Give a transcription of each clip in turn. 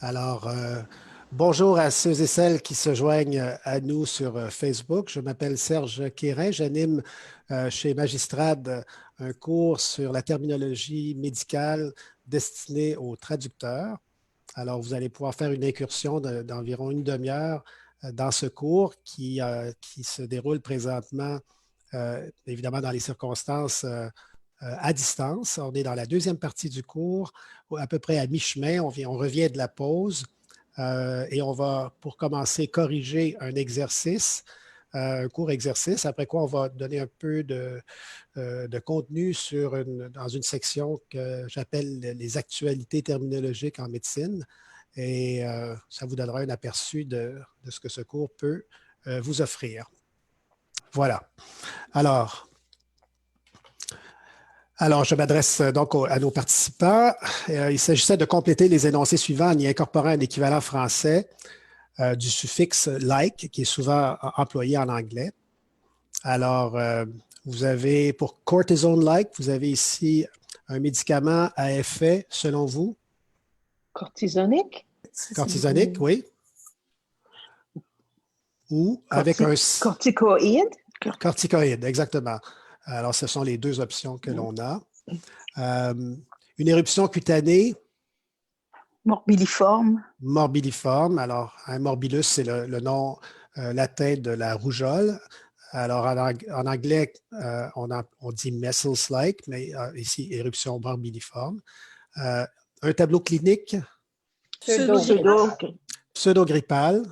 Alors, bonjour à ceux et celles qui se joignent à nous sur Facebook. Je m'appelle Serge Quérin. J'anime chez Magistrade un cours sur la terminologie médicale destinée aux traducteurs. Alors, vous allez pouvoir faire une incursion d'environ une demi-heure dans ce cours qui se déroule présentement, évidemment, dans les circonstances à distance. On est dans la deuxième partie du cours, à peu près à mi-chemin. On revient de la pause et on va, pour commencer, corriger un exercice, un court exercice, après quoi on va donner un peu de contenu dans une section que j'appelle les actualités terminologiques en médecine. Et ça vous donnera un aperçu de ce que ce cours peut vous offrir. Voilà. Alors, je m'adresse donc à nos participants. Il s'agissait de compléter les énoncés suivants en y incorporant un équivalent français du suffixe like, qui est souvent employé en anglais. Alors, vous avez pour cortisone-like, vous avez ici un médicament à effet, selon vous? Cortisonique? Cortisonique, oui. Ou avec un... Corticoïde? Corticoïde, exactement. Alors, ce sont les deux options que l'on a. Une éruption cutanée. Morbilliforme. Morbilliforme. Alors, un morbilus, c'est le nom latin de la rougeole. Alors, en anglais, on dit measles-like, mais ici, éruption morbilliforme. Un tableau clinique. Pseudo-grippal.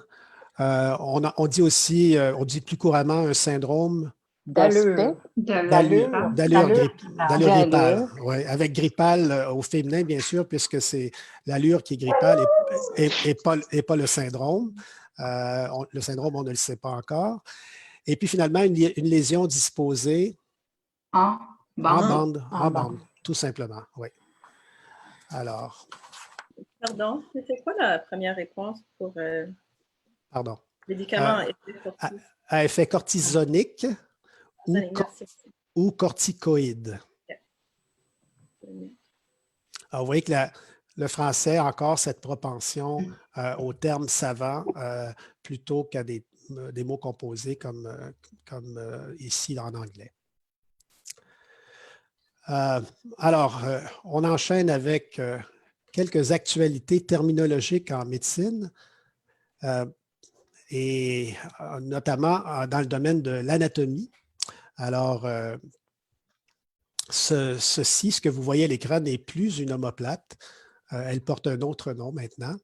On dit aussi, on dit plus couramment un syndrome d'allure grippale. Ouais, avec grippal au féminin, bien sûr, puisque c'est l'allure qui est grippale et pas le syndrome. Le syndrome, on ne le sait pas encore. Et puis finalement, une lésion disposée en bande, tout simplement. Oui. Alors. Pardon, c'était quoi la première réponse pour Pardon. médicaments à effet cortisonique ou corticoïde. Alors, vous voyez que le français a encore cette propension aux termes savants plutôt qu'à des mots composés comme ici en anglais. Alors, on enchaîne avec quelques actualités terminologiques en médecine et notamment dans le domaine de l'anatomie. Alors, ce que vous voyez à l'écran n'est plus une omoplate. Elle porte un autre nom maintenant.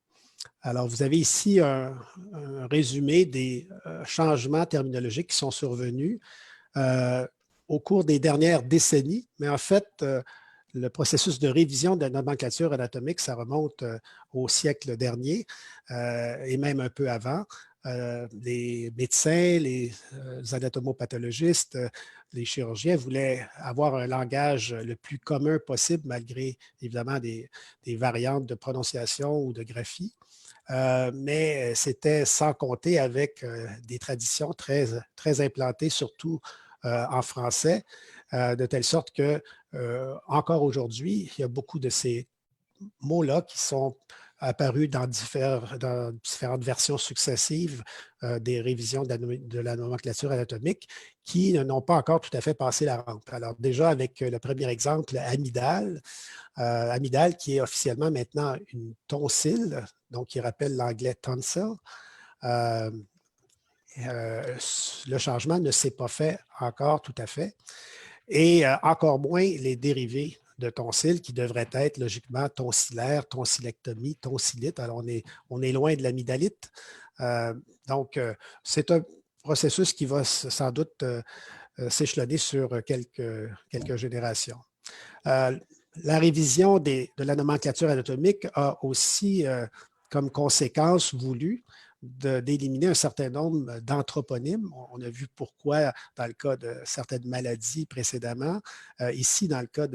Alors, vous avez ici un résumé des changements terminologiques qui sont survenus au cours des dernières décennies. Mais en fait, le processus de révision de la nomenclature anatomique, ça remonte au siècle dernier et même un peu avant. Les médecins, les anatomopathologistes, les chirurgiens voulaient avoir un langage le plus commun possible, malgré évidemment des variantes de prononciation ou de graphie. Mais c'était sans compter avec des traditions très implantées, surtout en français, de telle sorte que encore aujourd'hui, il y a beaucoup de ces mots-là qui sont apparus dans différentes versions successives des révisions de la nomenclature anatomique qui n'ont pas encore tout à fait passé la rampe. Alors déjà, avec le premier exemple, amygdale, amygdale qui est officiellement maintenant une tonsille, donc qui rappelle l'anglais tonsil. Le changement ne s'est pas fait encore tout à fait. Et encore moins les dérivés de tonsil qui devraient être logiquement tonsillaire, tonsillectomie, tonsillite. Alors, on est loin de l'amygdalite. Donc, c'est un processus qui va sans doute s'échelonner sur quelques générations. La révision de la nomenclature anatomique a aussi comme conséquence voulue d'éliminer un certain nombre d'anthroponymes. On a vu pourquoi dans le cas de certaines maladies précédemment. Ici, dans le cas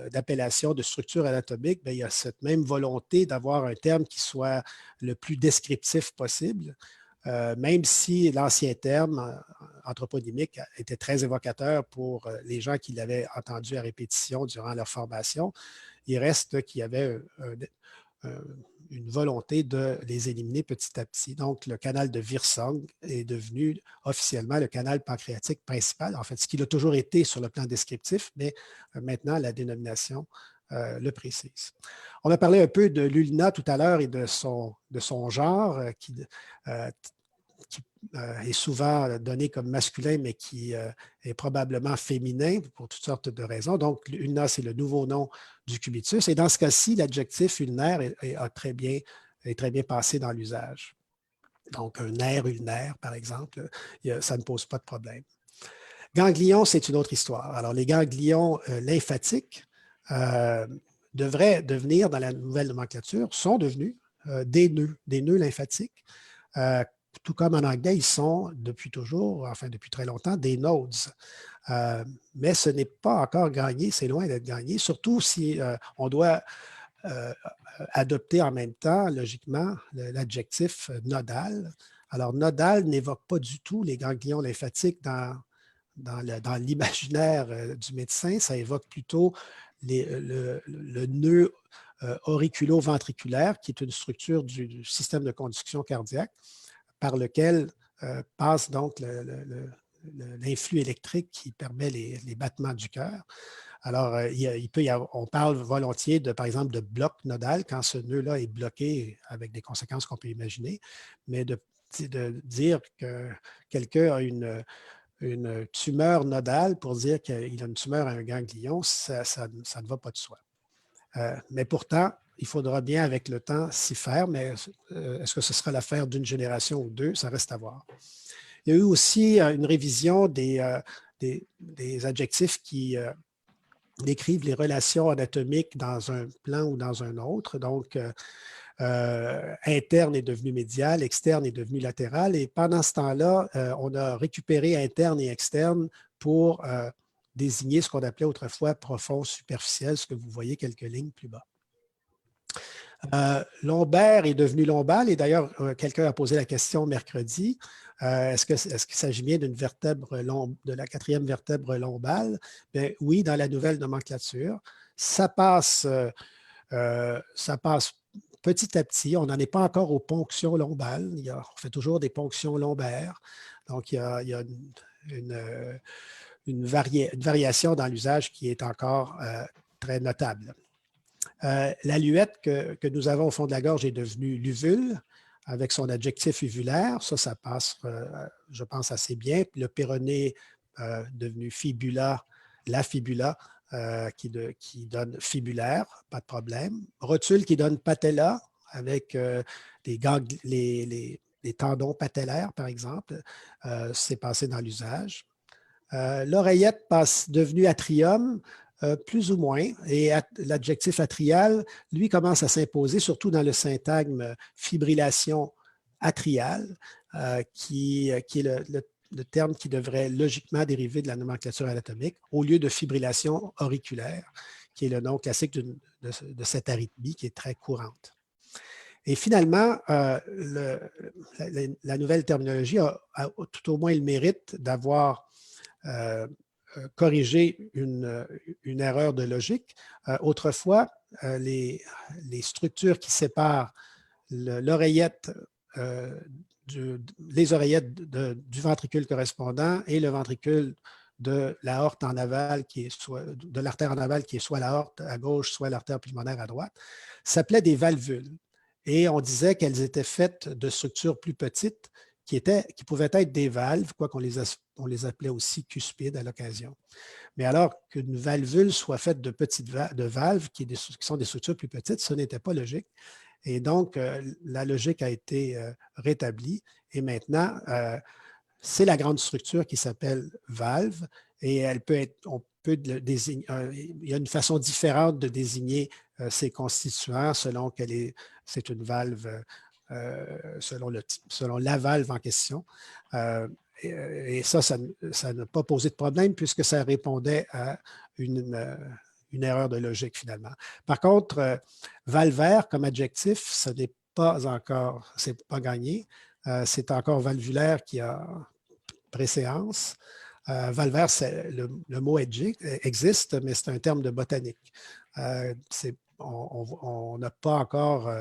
d'appellation de structure anatomique, bien, il y a cette même volonté d'avoir un terme qui soit le plus descriptif possible, même si l'ancien terme anthroponymique était très évocateur pour les gens qui l'avaient entendu à répétition durant leur formation. Il reste qu'il y avait une volonté de les éliminer petit à petit. Donc, le canal de Wirsung est devenu officiellement le canal pancréatique principal, en fait, ce qu'il a toujours été sur le plan descriptif, mais maintenant, la dénomination le précise. On a parlé un peu de l'ulna tout à l'heure et de son genre qui est souvent donné comme masculin, mais qui est probablement féminin pour toutes sortes de raisons. Donc, l'ulna, c'est le nouveau nom du cubitus. Et dans ce cas-ci, l'adjectif ulnaire est très bien passé dans l'usage. Donc, un nerf ulnaire, par exemple, ça ne pose pas de problème. Ganglion, c'est une autre histoire. Alors, les ganglions lymphatiques devraient devenir, dans la nouvelle nomenclature, sont devenus des nœuds lymphatiques. Tout comme en anglais, ils sont depuis toujours, enfin depuis très longtemps, des nodes. Mais ce n'est pas encore gagné, c'est loin d'être gagné, surtout si on doit adopter en même temps, logiquement, l'adjectif nodal. Alors, nodal n'évoque pas du tout les ganglions lymphatiques dans l'imaginaire du médecin, ça évoque plutôt le nœud auriculo-ventriculaire, qui est une structure du système de conduction cardiaque, par lequel passe donc l'influx électrique qui permet les battements du cœur. Alors, on parle volontiers, par exemple, de bloc nodal quand ce nœud-là est bloqué avec des conséquences qu'on peut imaginer, mais de dire que quelqu'un a une tumeur nodale pour dire qu'il a une tumeur à un ganglion, ça ne va pas de soi. Mais pourtant, il faudra bien avec le temps s'y faire, mais est-ce que ce sera l'affaire d'une génération ou deux? Ça reste à voir. Il y a eu aussi une révision des adjectifs qui décrivent les relations anatomiques dans un plan ou dans un autre. Donc, interne est devenu médial, externe est devenu latéral. Et pendant ce temps-là, on a récupéré interne et externe pour désigner ce qu'on appelait autrefois profond superficiel, ce que vous voyez quelques lignes plus bas. Lombaire est devenu lombal, et d'ailleurs, quelqu'un a posé la question mercredi, est-ce qu'il s'agit bien d'une vertèbre de la quatrième vertèbre lombale? Bien, oui, dans la nouvelle nomenclature. Ça passe petit à petit. On n'en est pas encore aux ponctions lombales. On fait toujours des ponctions lombaires. Donc, il y a une variation dans l'usage qui est encore très notable. La luette que nous avons au fond de la gorge est devenue l'uvule avec son adjectif uvulaire. Ça passe, je pense, assez bien. Puis le péroné devenu fibula, la fibula, qui donne fibulaire, pas de problème. Rotule qui donne patella avec les tendons patellaires, par exemple. C'est passé dans l'usage. L'oreillette passe devenue atrium, plus ou moins, et l'adjectif atrial, lui, commence à s'imposer, surtout dans le syntagme fibrillation atriale, qui est le terme qui devrait logiquement dériver de la nomenclature anatomique, au lieu de fibrillation auriculaire, qui est le nom classique de cette arythmie qui est très courante. Et finalement, la nouvelle terminologie a tout au moins le mérite d'avoir corriger une erreur de logique. Autrefois, les structures qui séparent l'oreillette, les oreillettes du ventricule correspondant et le ventricule de l'aorte en aval, de l'artère en aval, qui est soit l'aorte à gauche, soit l'artère pulmonaire à droite, s'appelaient des valvules. Et on disait qu'elles étaient faites de structures plus petites qui pouvaient être des valves, quoiqu'on les appelait aussi cuspides à l'occasion. Mais alors qu'une valvule soit faite de valves qui sont des structures plus petites, ce n'était pas logique. Et donc, la logique a été rétablie. Et maintenant, c'est la grande structure qui s'appelle valve. Et il y a une façon différente de désigner ses constituants selon c'est une valve selon la valve en question. Et ça n'a pas posé de problème puisque ça répondait à une erreur de logique finalement. Par contre, valvaire comme adjectif, ce n'est pas encore, c'est pas gagné. C'est encore valvulaire qui a préséance. Valvaire, le mot existe, mais c'est un terme de botanique. on n'a pas encore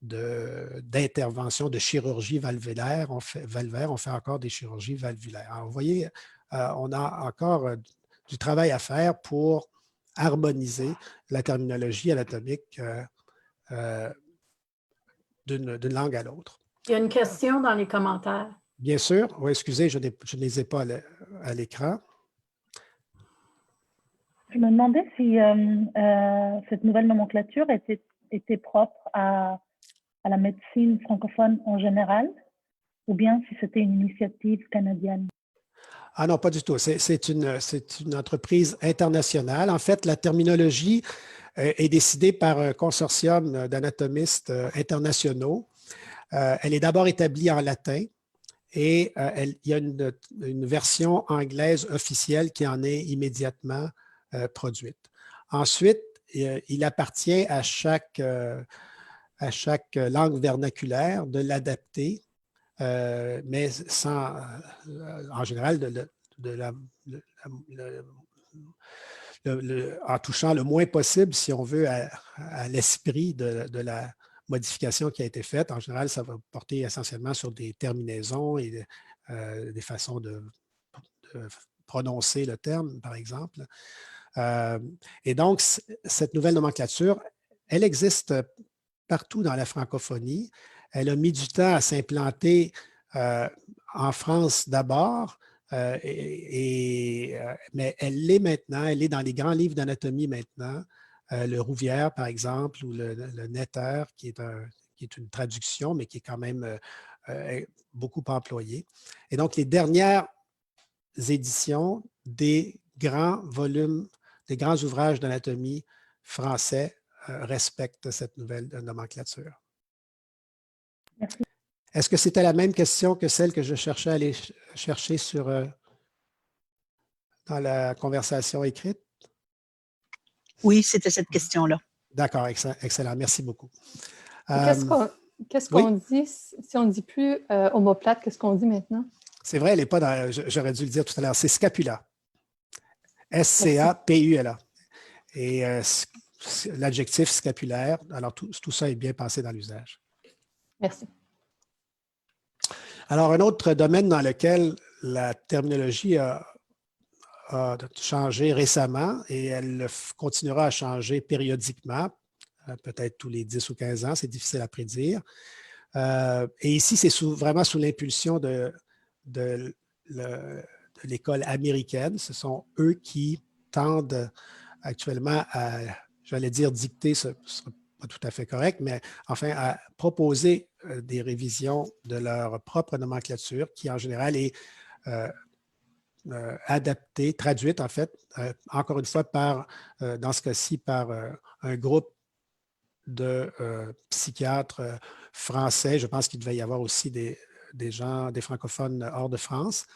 d'intervention de chirurgie valvulaire. On fait encore des chirurgies valvulaires. Alors, vous voyez, on a encore du travail à faire pour harmoniser la terminologie anatomique d'une langue à l'autre. Il y a une question dans les commentaires. Bien sûr. Oui, excusez, je ne les ai pas à l'écran. Je me demandais si cette nouvelle nomenclature était propre à la médecine francophone en général, ou bien si c'était une initiative canadienne. Ah non, pas du tout. C'est une entreprise internationale. En fait, la terminologie est décidée par un consortium d'anatomistes internationaux. Elle est d'abord établie en latin et il y a une version anglaise officielle qui en est immédiatement produite. Ensuite, il appartient à chaque langue vernaculaire de l'adapter, mais en général, en touchant le moins possible, si on veut, à l'esprit de la modification qui a été faite. En général, ça va porter essentiellement sur des terminaisons et des façons de prononcer le terme, par exemple. Et donc, cette nouvelle nomenclature, elle existe partout dans la francophonie. Elle a mis du temps à s'implanter en France d'abord, mais elle l'est maintenant, elle est dans les grands livres d'anatomie maintenant. Le Rouvière, par exemple, ou le Netter, qui est une traduction, mais qui est quand même beaucoup employé. Et donc, les dernières éditions des grands volumes, des grands ouvrages d'anatomie français respectent cette nouvelle nomenclature. Merci. Est-ce que c'était la même question que celle que je cherchais à aller chercher dans la conversation écrite? Oui, c'était cette question-là. D'accord, excellent. Merci beaucoup. Qu'est-ce qu'on dit si on ne dit plus omoplate? Qu'est-ce qu'on dit maintenant? C'est vrai, elle n'est pas dans. J'aurais dû le dire tout à l'heure. C'est scapula. S-C-A-P-U-L-A. Et l'adjectif scapulaire. Alors, tout ça est bien passé dans l'usage. Merci. Alors, un autre domaine dans lequel la terminologie a changé récemment et elle continuera à changer périodiquement, peut-être tous les 10 ou 15 ans, c'est difficile à prédire. Et ici, c'est vraiment sous l'impulsion de l'école américaine. Ce sont eux qui tendent actuellement à, j'allais dire dicter, ce ne sera pas tout à fait correct, mais enfin à proposer des révisions de leur propre nomenclature qui en général est adaptée, traduite en fait, encore une fois dans ce cas-ci par un groupe de psychiatres français. Je pense qu'il devait y avoir aussi des francophones hors de France.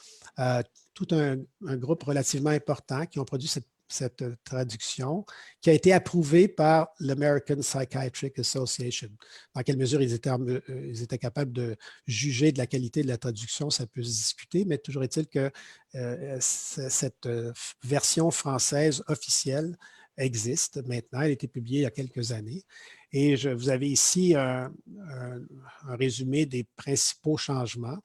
Tout un groupe relativement important qui ont produit cette traduction qui a été approuvée par l'American Psychiatric Association. Dans quelle mesure ils étaient capables de juger de la qualité de la traduction, ça peut se discuter, mais toujours est-il que cette version française officielle existe maintenant. Elle a été publiée il y a quelques années. Et vous avez ici un résumé des principaux changements.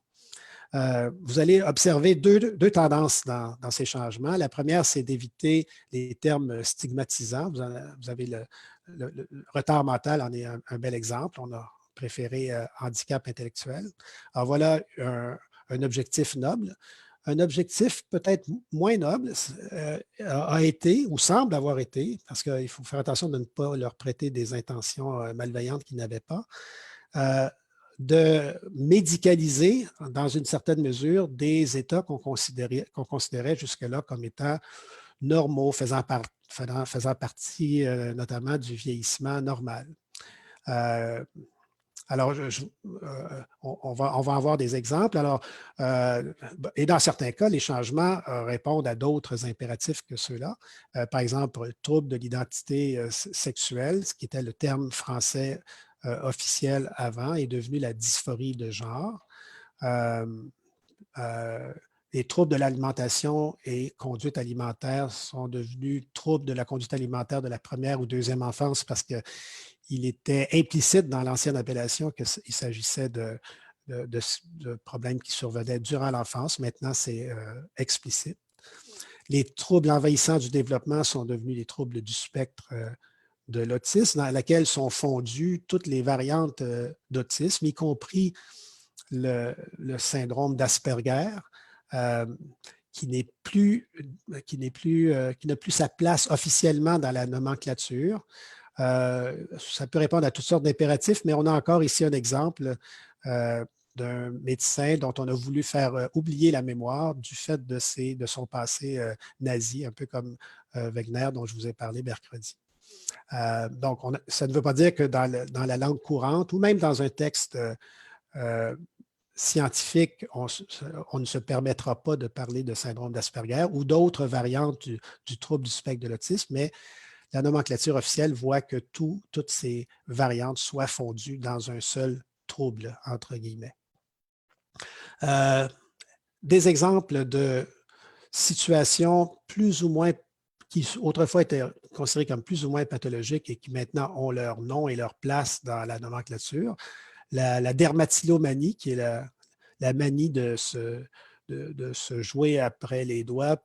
Vous allez observer deux tendances dans ces changements. La première, c'est d'éviter les termes stigmatisants. Vous avez le retard mental en est un bel exemple. On a préféré handicap intellectuel. Alors voilà un objectif noble. Un objectif peut-être moins noble a été ou semble avoir été, parce qu'il faut faire attention de ne pas leur prêter des intentions malveillantes qu'ils n'avaient pas, de médicaliser dans une certaine mesure des états qu'on considérait jusque-là comme étant normaux, faisant partie notamment du vieillissement normal. Alors, on va avoir des exemples. Alors, et dans certains cas, les changements répondent à d'autres impératifs que ceux-là. Par exemple, trouble de l'identité sexuelle, ce qui était le terme français officiel avant, est devenu la dysphorie de genre. les troubles de l'alimentation et conduite alimentaire sont devenus troubles de la conduite alimentaire de la première ou deuxième enfance parce qu'il était implicite dans l'ancienne appellation qu'il s'agissait de problèmes qui survenaient durant l'enfance. Maintenant, c'est explicite. Les troubles envahissants du développement sont devenus les troubles du spectre de l'autisme, dans laquelle sont fondues toutes les variantes d'autisme, y compris le syndrome d'Asperger, qui n'a plus sa place officiellement dans la nomenclature. Ça peut répondre à toutes sortes d'impératifs, mais on a encore ici un exemple d'un médecin dont on a voulu faire oublier la mémoire du fait de son passé nazi, un peu comme Wegener dont je vous ai parlé mercredi. Donc, ça ne veut pas dire que dans la langue courante ou même dans un texte scientifique, on ne se permettra pas de parler de syndrome d'Asperger ou d'autres variantes du trouble du spectre de l'autisme, mais la nomenclature officielle voit que toutes ces variantes soient fondues dans un seul trouble, entre guillemets. Des exemples de situations plus ou moins qui autrefois étaient considérées comme plus ou moins pathologiques et qui maintenant ont leur nom et leur place dans la nomenclature. La dermatillomanie, qui est la manie de se jouer après les doigts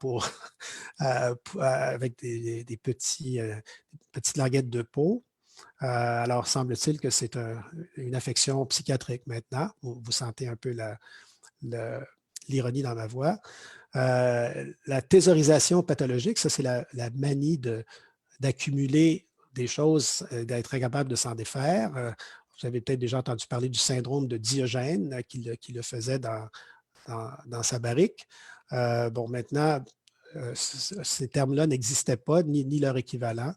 avec des petites languettes de peau. Alors, semble-t-il que c'est une affection psychiatrique maintenant. Vous sentez un peu l'ironie dans ma voix. La thésaurisation pathologique, ça, c'est la manie d'accumuler des choses, d'être incapable de s'en défaire. Vous avez peut-être déjà entendu parler du syndrome de Diogène qui le faisait dans sa barrique. Bon, maintenant, ces termes-là n'existaient pas, ni leur équivalent.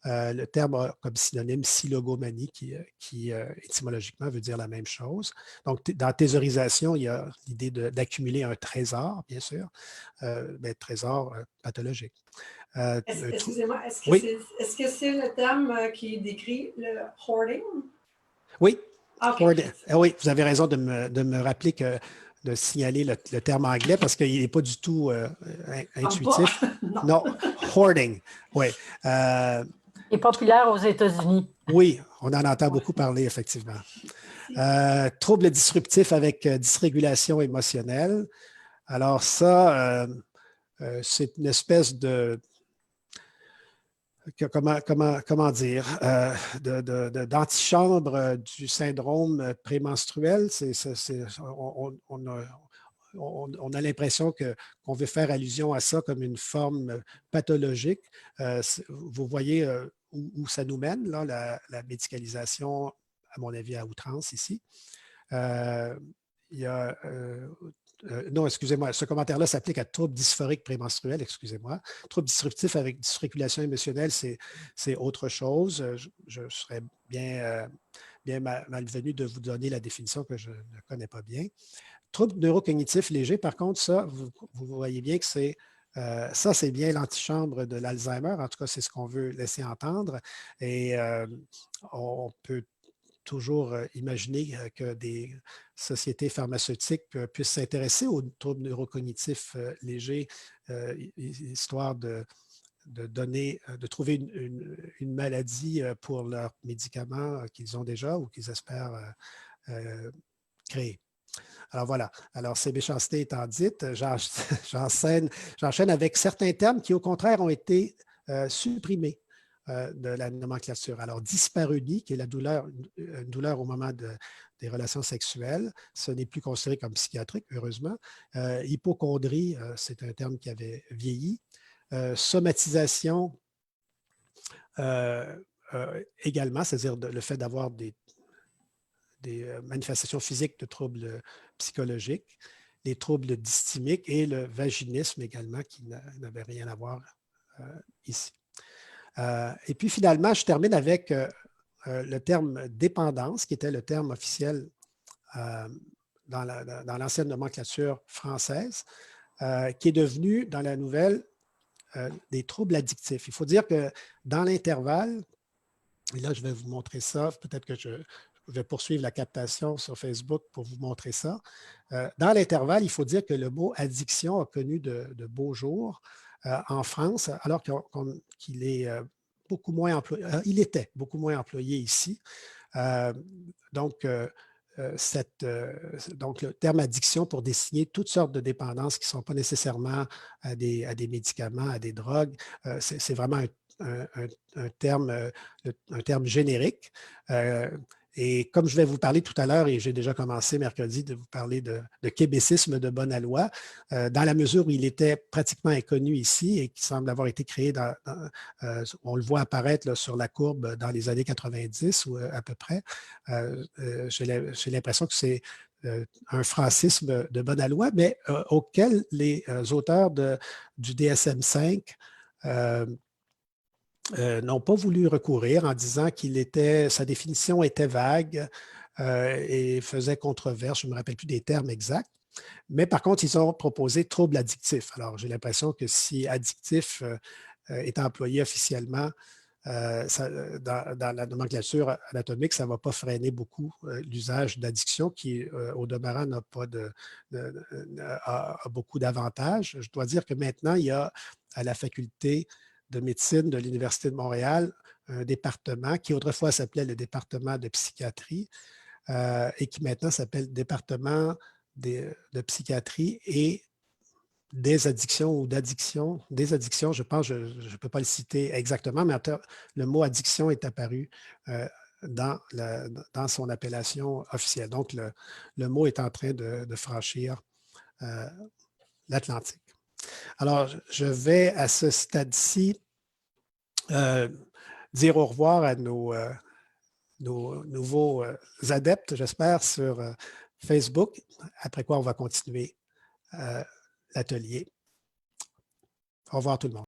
Le terme a comme synonyme silogomanie qui étymologiquement veut dire la même chose. Donc, dans thésaurisation, il y a l'idée d'accumuler un trésor, bien sûr, mais trésor pathologique. Excusez-moi, oui. Est-ce que c'est le terme qui décrit le hoarding? Oui. Okay. Oui, vous avez raison de me rappeler de signaler le terme anglais parce qu'il n'est pas du tout intuitif. Non, hoarding, oui. Il est populaire aux États-Unis. Oui, on en entend beaucoup parler, effectivement. Troubles disruptifs avec dysrégulation émotionnelle. Alors ça, c'est une espèce comment dire, d'antichambre du syndrome prémenstruel. On a l'impression qu'on veut faire allusion à ça comme une forme pathologique. Vous voyez où ça nous mène, là, la médicalisation, à mon avis, à outrance ici. Il y a... non, excusez-moi, ce commentaire-là s'applique à troubles dysphoriques prémenstruels, excusez-moi. Troubles disruptifs avec dysrégulation émotionnelle, c'est autre chose. Je serais bien malvenu de vous donner la définition que je ne connais pas bien. Troubles neurocognitifs légers, par contre, ça, vous voyez bien que c'est bien l'antichambre de l'Alzheimer. En tout cas, c'est ce qu'on veut laisser entendre. Et on peut toujours imaginer que des sociétés pharmaceutiques puissent s'intéresser aux troubles neurocognitifs légers, histoire de trouver une maladie pour leurs médicaments qu'ils ont déjà ou qu'ils espèrent créer. Alors voilà. Alors, ces méchancetés étant dites, j'enchaîne avec certains termes qui, au contraire, ont été supprimés de la nomenclature. Alors, dyspareunie, qui est une douleur au moment des relations sexuelles, ce n'est plus considéré comme psychiatrique, heureusement. Hypocondrie, c'est un terme qui avait vieilli. Somatisation, également, c'est-à-dire le fait d'avoir des manifestations physiques de troubles psychologiques, les troubles dysthymiques et le vaginisme également, qui n'avait rien à voir ici. Et puis finalement, je termine avec le terme dépendance, qui était le terme officiel dans l'ancienne nomenclature française, qui est devenu dans la nouvelle des troubles addictifs. Il faut dire que dans l'intervalle, et là je vais vous montrer ça, peut-être que je vais poursuivre la captation sur Facebook pour vous montrer ça. Dans l'intervalle, il faut dire que le mot addiction a connu de beaux jours en France, alors qu'il est beaucoup moins employé. Il était beaucoup moins employé ici. Donc, le terme addiction pour désigner toutes sortes de dépendances qui ne sont pas nécessairement à des médicaments, à des drogues, c'est vraiment un terme générique. Et comme je vais vous parler tout à l'heure, et j'ai déjà commencé mercredi de vous parler de québécisme de Bonalois, dans la mesure où il était pratiquement inconnu ici et qui semble avoir été créé, on le voit apparaître là, sur la courbe dans les années 90 ou à peu près, j'ai l'impression que c'est un francisme de Bonalois, mais auquel les auteurs du DSM-5 n'ont pas voulu recourir en disant sa définition était vague et faisait controverse. Je ne me rappelle plus des termes exacts. Mais par contre, ils ont proposé trouble addictif. Alors, j'ai l'impression que si addictif est employé officiellement dans la nomenclature anatomique, ça ne va pas freiner beaucoup l'usage d'addiction qui, au demeurant, n'a pas a beaucoup d'avantages. Je dois dire que maintenant, il y a à la faculté de médecine de l'Université de Montréal un département qui autrefois s'appelait le département de psychiatrie et qui maintenant s'appelle département de psychiatrie et des addictions ou d'addiction. Des addictions, je pense, je ne peux pas le citer exactement, mais le mot addiction est apparu dans son appellation officielle. Donc, le mot est en train de franchir l'Atlantique. Alors, je vais à ce stade-ci dire au revoir à nos nouveaux adeptes, j'espère, sur Facebook, après quoi on va continuer l'atelier. Au revoir tout le monde.